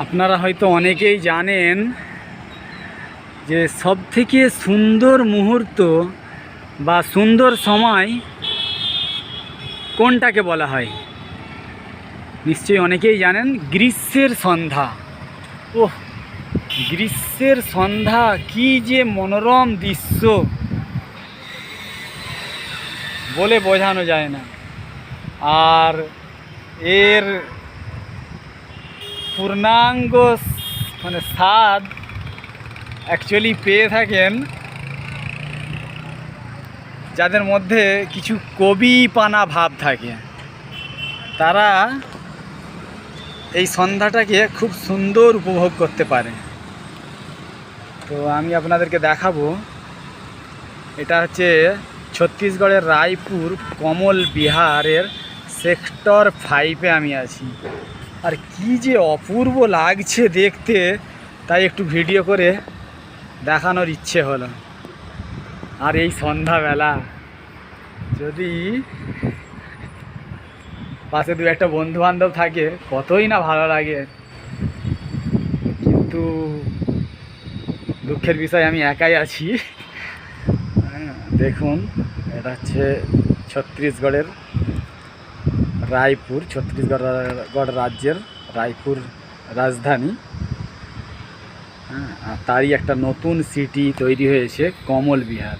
আপনারা হয়তো অনেকেই জানেন যে সবথেকে সুন্দর মুহূর্ত বা সুন্দর সময় কোনটাকে বলা হয়। নিশ্চয়ই অনেকেই জানেন, গ্রীষ্মের সন্ধ্যা। ওহ, গ্রীষ্মের সন্ধ্যা কি যে মনোরম দৃশ্য, বলে বোঝানো যায় না। আর এর পূর্ণাঙ্গ স্বাদ অ্যাকচুয়ালি পেয়ে থাকেন যাদের মধ্যে কিছু কবিপানা ভাব থাকে। তারা এই সন্ধ্যাটাকে খুব সুন্দর উপভোগ করতে পারে। তো আমি আপনাদেরকে দেখাবো, এটা হচ্ছে ছত্তিশগড়ের রায়পুর কমল বিহারের সেক্টর 5-এ আমি আছি। আর কি যে অপূর্ব লাগছে দেখতে, তাই একটু ভিডিও করে দেখানোর ইচ্ছে হলো। আর এই সন্ধ্যাবেলা যদি পাশে দু একটা বন্ধু বান্ধব থাকে, কতই না ভালো লাগে। কিন্তু দুঃখের বিষয় আমি একাই আছি। দেখুন, এটা হচ্ছে ছত্তিশগড়ের রায়পুর, ছত্তিশগড় রাজ্যের রায়পুর রাজধানী। আর তারই একটা নতুন সিটি তৈরি হয়েছে, কমল বিহার।